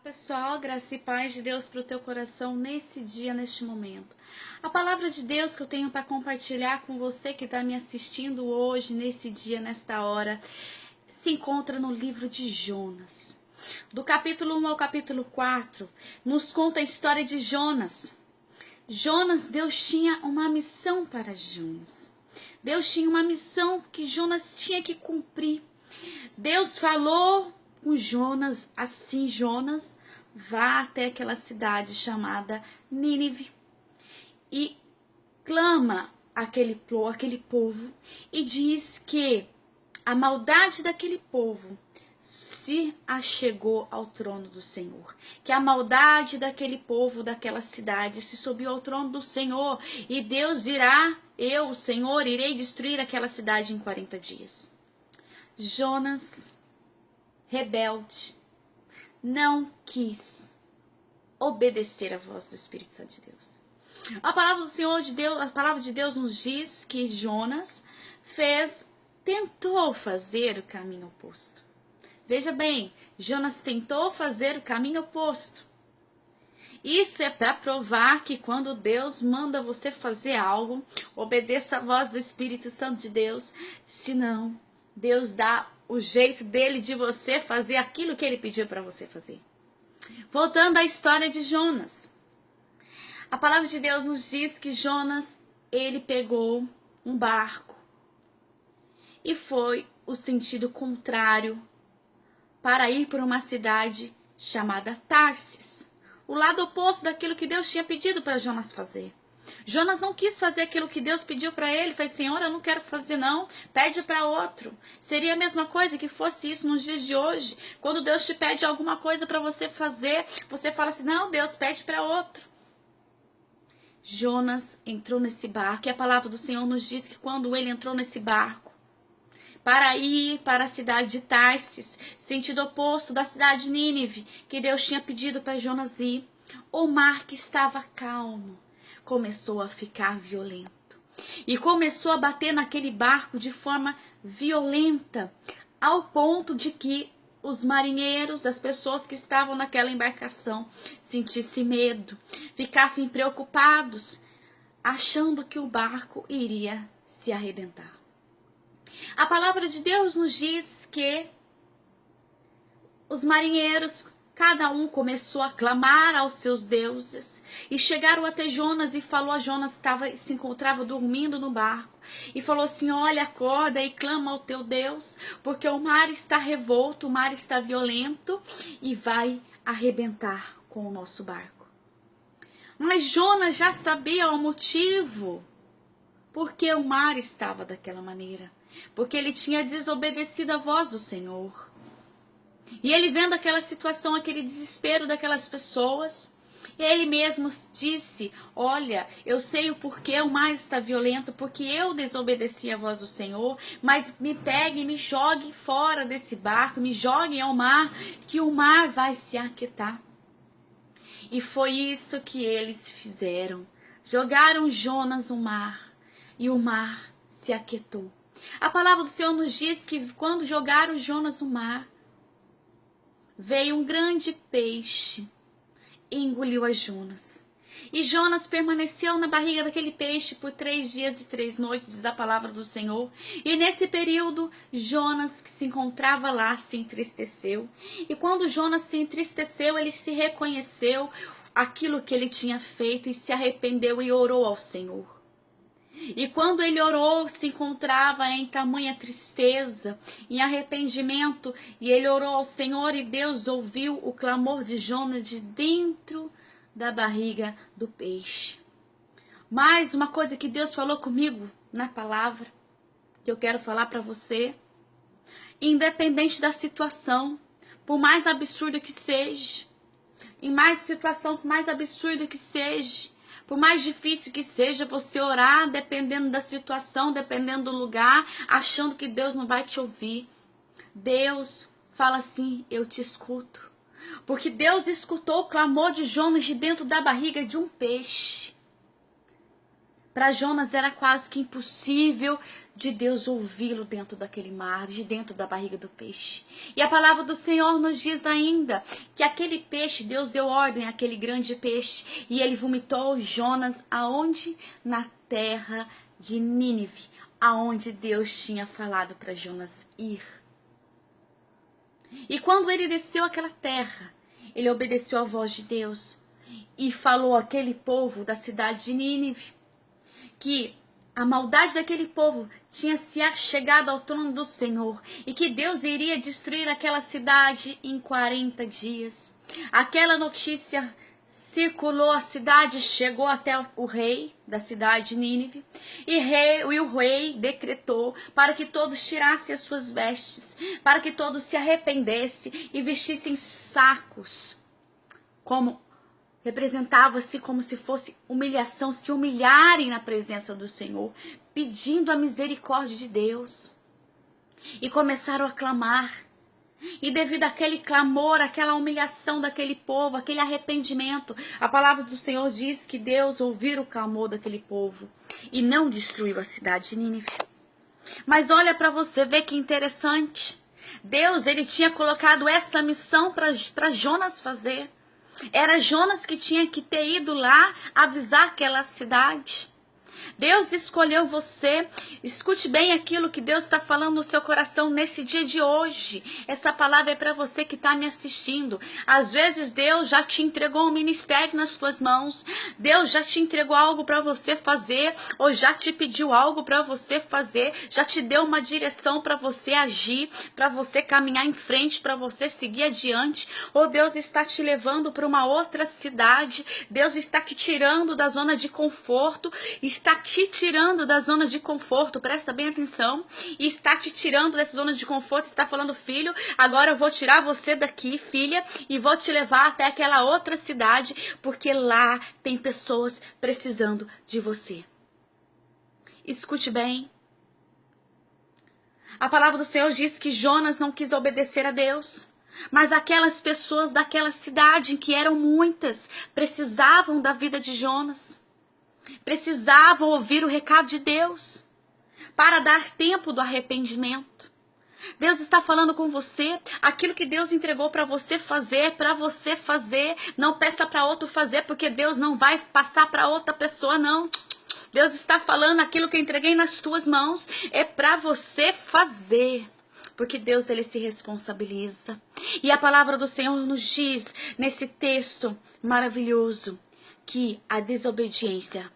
Pessoal, graça e paz de Deus para o teu coração nesse dia, neste momento. A palavra de Deus que eu tenho para compartilhar com você que está me assistindo hoje, nesse dia, nesta hora, se encontra no livro de Jonas. Do capítulo 1 ao capítulo 4, nos conta a história de Jonas. Deus tinha uma missão para Jonas. Deus tinha uma missão que Jonas tinha que cumprir. Deus falou com Jonas, assim: Jonas, vá até aquela cidade chamada Nínive e clama aquele povo e diz que a maldade daquele povo se achegou ao trono do Senhor, que a maldade daquele povo, daquela cidade, se subiu ao trono do Senhor, e Deus eu, o Senhor, irei destruir aquela cidade em 40 dias. Jonas, rebelde, não quis obedecer à voz do Espírito Santo de Deus. A palavra de Deus nos diz que Jonas tentou fazer o caminho oposto. Veja bem, Jonas tentou fazer o caminho oposto. Isso é para provar que quando Deus manda você fazer algo, obedeça a voz do Espírito Santo de Deus, senão Deus dá o jeito dele de você fazer aquilo que ele pediu para você fazer. Voltando à história de Jonas. A palavra de Deus nos diz que Jonas, ele pegou um barco e foi o sentido contrário para ir para uma cidade chamada Tarsis. O lado oposto daquilo que Deus tinha pedido para Jonas fazer. Jonas não quis fazer aquilo que Deus pediu para ele. Falei: Senhor, eu não quero fazer não, pede para outro. Seria a mesma coisa que fosse isso nos dias de hoje. Quando Deus te pede alguma coisa para você fazer, você fala assim: não, Deus, pede para outro. Jonas entrou nesse barco e a palavra do Senhor nos diz que quando ele entrou nesse barco para ir para a cidade de Tarsis, sentido oposto da cidade de Nínive, que Deus tinha pedido para Jonas ir, o mar, que estava calmo, começou a ficar violento. E começou a bater naquele barco de forma violenta, ao ponto de que os marinheiros, as pessoas que estavam naquela embarcação, sentissem medo, ficassem preocupados, achando que o barco iria se arrebentar. A palavra de Deus nos diz que os marinheiros, cada um começou a clamar aos seus deuses e chegaram até Jonas e falou a Jonas que se encontrava dormindo no barco e falou assim: olha, acorda e clama ao teu Deus, porque o mar está revolto, o mar está violento e vai arrebentar com o nosso barco. Mas Jonas já sabia o motivo porque o mar estava daquela maneira, porque ele tinha desobedecido a voz do Senhor. E ele, vendo aquela situação, aquele desespero daquelas pessoas, ele mesmo disse: olha, eu sei o porquê o mar está violento, porque eu desobedeci a voz do Senhor, mas me pegue e me jogue fora desse barco, me jogue ao mar, que o mar vai se aquietar. E foi isso que eles fizeram. Jogaram Jonas no mar, e o mar se aquietou. A palavra do Senhor nos diz que quando jogaram Jonas no mar, veio um grande peixe e engoliu a Jonas. E Jonas permaneceu na barriga daquele peixe por 3 dias e 3 noites, diz a palavra do Senhor. E nesse período, Jonas, que se encontrava lá, se entristeceu. E quando Jonas se entristeceu, ele se reconheceu aquilo que ele tinha feito e se arrependeu e orou ao Senhor. E quando ele orou, se encontrava em tamanha tristeza, em arrependimento, e ele orou ao Senhor e Deus ouviu o clamor de Jonas de dentro da barriga do peixe. Mais uma coisa que Deus falou comigo na palavra, que eu quero falar para você: independente da situação, por mais absurda que seja, por mais absurda que seja, por mais difícil que seja você orar, dependendo da situação, dependendo do lugar, achando que Deus não vai te ouvir, Deus fala assim: eu te escuto. Porque Deus escutou o clamor de Jonas de dentro da barriga de um peixe. Para Jonas era quase que impossível de Deus ouvi-lo dentro daquele mar, de dentro da barriga do peixe. E a palavra do Senhor nos diz ainda que aquele peixe, Deus deu ordem àquele grande peixe, e ele vomitou Jonas aonde? Na terra de Nínive, aonde Deus tinha falado para Jonas ir. E quando ele desceu àquela terra, ele obedeceu à voz de Deus e falou àquele povo da cidade de Nínive que a maldade daquele povo tinha se achegado ao trono do Senhor e que Deus iria destruir aquela cidade em 40 dias. Aquela notícia circulou a cidade, chegou até o rei da cidade de Nínive e o rei decretou para que todos tirassem as suas vestes, para que todos se arrependessem e vestissem sacos, como representava-se como se fosse humilhação, se humilharem na presença do Senhor, pedindo a misericórdia de Deus. E começaram a clamar. E devido àquele clamor, àquela humilhação daquele povo, aquele arrependimento, a palavra do Senhor diz que Deus ouviu o clamor daquele povo e não destruiu a cidade de Nínive. Mas olha para você ver que interessante. Deus, ele tinha colocado essa missão para Jonas fazer. Era Jonas que tinha que ter ido lá avisar aquela cidade. Deus escolheu você. Escute bem aquilo que Deus está falando no seu coração nesse dia de hoje. Essa palavra é para você que está me assistindo. Às vezes Deus já te entregou um ministério nas suas mãos. Deus já te entregou algo para você fazer, ou já te pediu algo para você fazer, já te deu uma direção para você agir, para você caminhar em frente, para você seguir adiante. Ou Deus está te levando para uma outra cidade. Deus está te tirando da zona de conforto, está te tirando da zona de conforto, presta bem atenção, e está te tirando dessa zona de conforto, está falando: filho, agora eu vou tirar você daqui, filha, e vou te levar até aquela outra cidade, porque lá tem pessoas precisando de você. Escute bem. A palavra do Senhor diz que Jonas não quis obedecer a Deus, mas aquelas pessoas daquela cidade, que eram muitas, precisavam da vida de Jonas. Precisavam ouvir o recado de Deus para dar tempo do arrependimento. Deus está falando com você. Aquilo que Deus entregou para você fazer, para você fazer. Não peça para outro fazer, porque Deus não vai passar para outra pessoa, não. Deus está falando: aquilo que eu entreguei nas tuas mãos é para você fazer. Porque Deus, ele se responsabiliza. E a palavra do Senhor nos diz nesse texto maravilhoso que a desobediência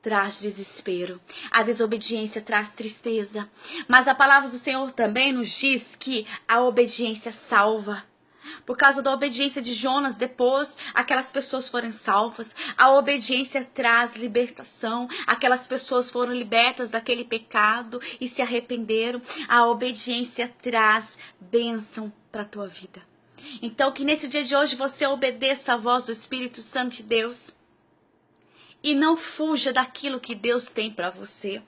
traz desespero, a desobediência traz tristeza, mas a palavra do Senhor também nos diz que a obediência salva. Por causa da obediência de Jonas, depois aquelas pessoas foram salvas. A obediência traz libertação. Aquelas pessoas foram libertas daquele pecado e se arrependeram. A obediência traz bênção para a tua vida. Então, que nesse dia de hoje você obedeça a voz do Espírito Santo de Deus e não fuja daquilo que Deus tem para você.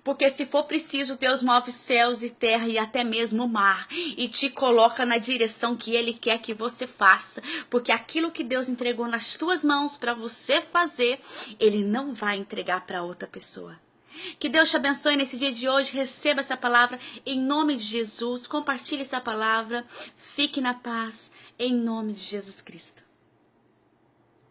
Porque se for preciso, Deus move céus e terra e até mesmo o mar e te coloca na direção que Ele quer que você faça. Porque aquilo que Deus entregou nas tuas mãos para você fazer, Ele não vai entregar para outra pessoa. Que Deus te abençoe nesse dia de hoje. Receba essa palavra em nome de Jesus. Compartilhe essa palavra. Fique na paz em nome de Jesus Cristo.